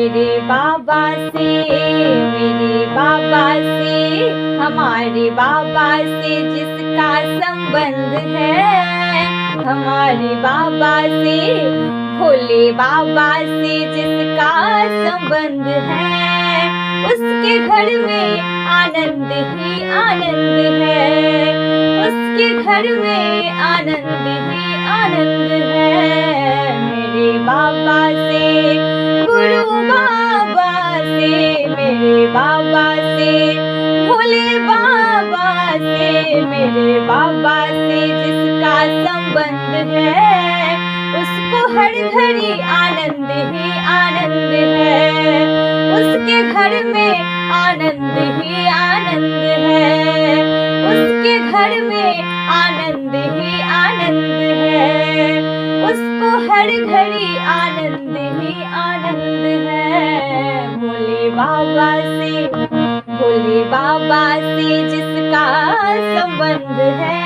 मेरे बाबा से, मेरे बाबा से, हमारे बाबा से जिसका संबंध है, हमारे बाबा से, भोले बाबा से जिसका संबंध है, उसके घर में आनंद ही आनंद है, उसके घर में आनंद ही आनंद है। मेरे बाबा से, गुरु बाबा से, मेरे बाबा से, भोले बाबा से, मेरे बाबा से जिसका संबंध है, उसको हर घड़ी आनंद ही आनंद है, उसके घर में आनंद ही आनंद है, उसके घर में आनंद ही आनंद है, उसको हर घड़ी आनंद ही आनंद है। भोले बाबा से, भोले बाबा से जिसका संबंध है,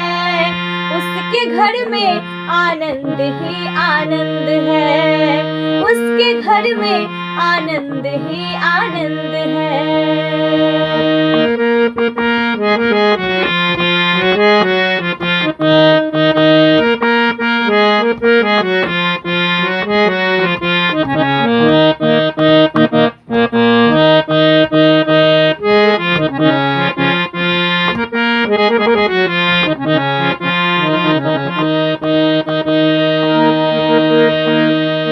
उसके घर में आनंद ही आनंद है, उसके घर में आनंद ही आनंद है।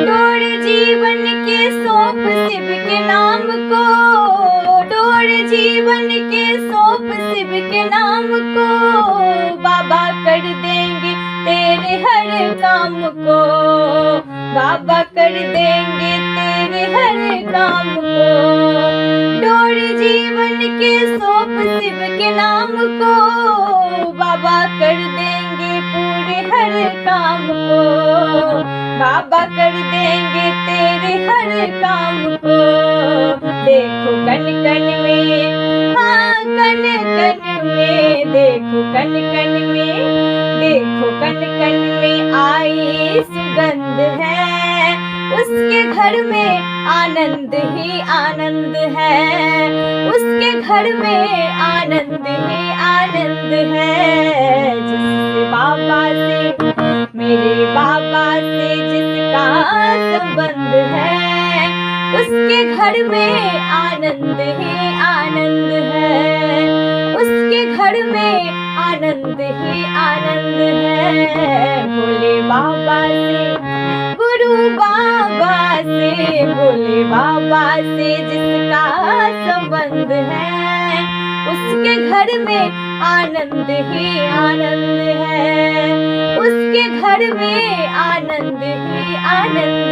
डोर जीवन के सौंप शिव के नाम को, डोर जीवन के सौंप शिव के नाम को, बाबा कर देंगे तेरे हर काम को, बाबा कर देंगे तेरे हर काम को। डोर जीवन के सौंप शिव के नाम को, बाबा कर देंगे पूरे हर काम को, बाबा कर देंगे तेरे हर काम को। देखो कन कन में, हाँ कन कन में, देखो कन कन में, देखो कन कन में आई सुगंध है, उसके घर में आनंद ही आनंद है, उसके घर में आनंद ही आनंद है। जिससे बाबा से, मेरे बाबा से जिसका संबंध है, उसके घर में आनंद ही आनंद है, उसके घर में आनंद ही आनंद है। भोले बाबा से, गुरु बाबा से, भोले बाबा से जिसका संबंध है, उसके घर में आनंद ही आनंद है, उसके घर में आनंद ही आनंद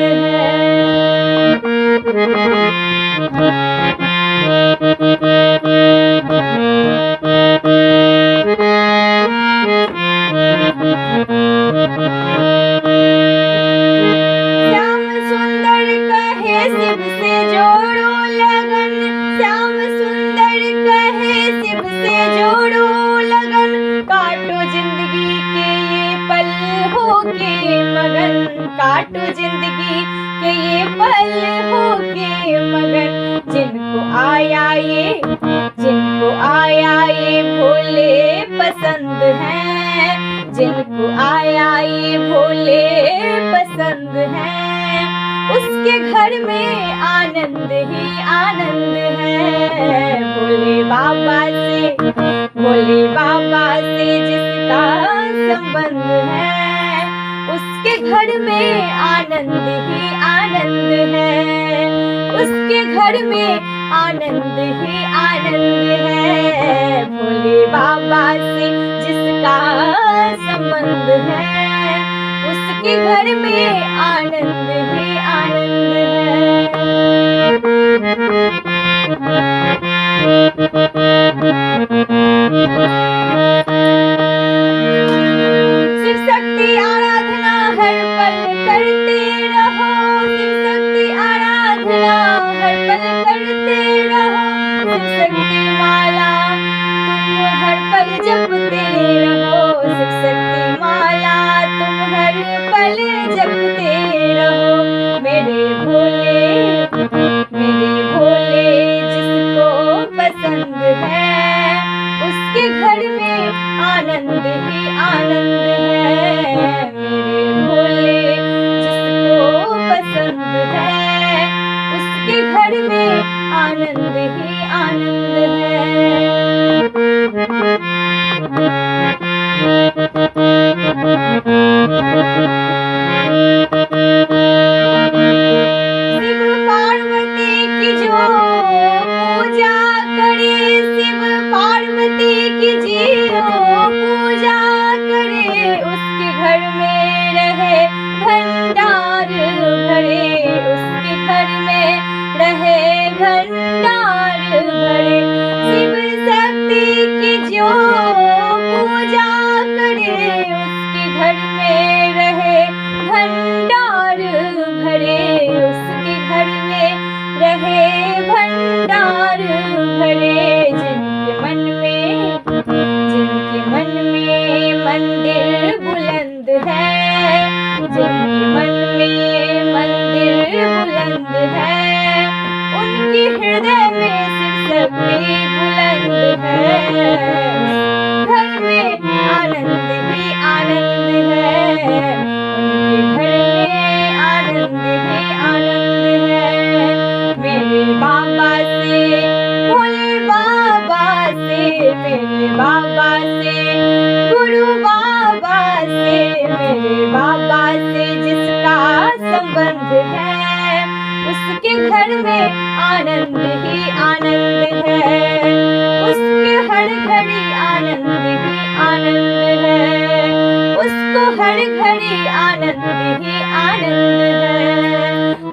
श्याम सुंदर कहे शिव से जोड़ो लगन, श्याम सुंदर कहे शिव से जोड़ो लगन, काटो जिंदगी के ये पल हो के मगन, काटो जिंदगी के ये पल हो के मगन। जिनको आया ये, जिनको आया ये भोले पसंद है, जिनको आया ये भोले पसंद है, उसके घर में आनंद ही आनंद है। भोले बाबा से, भोले बाबा से जिसका संबंध है, उसके घर में आनंद ही आनंद है, उसके घर में आनंद ही आनंद है। भोले बाबा से जिसका संबंध है, उसके घर में आनंद ही आनंद शिव शक्ति आराधना हर पल करते रहो, शिव शक्ति आराधना हर पल करते रहो, शिव शक्ति माला तुम हर पल जपते रहो, शिव शक्ति माला तुम हर पल जपते रहो। मेरे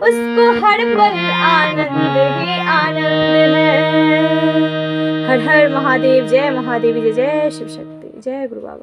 उसको हर पल आनंद ही आनंद है। हर हर महादेव, जय महादेवी, जय जय शिव शक्ति, जय गुरु बाबा।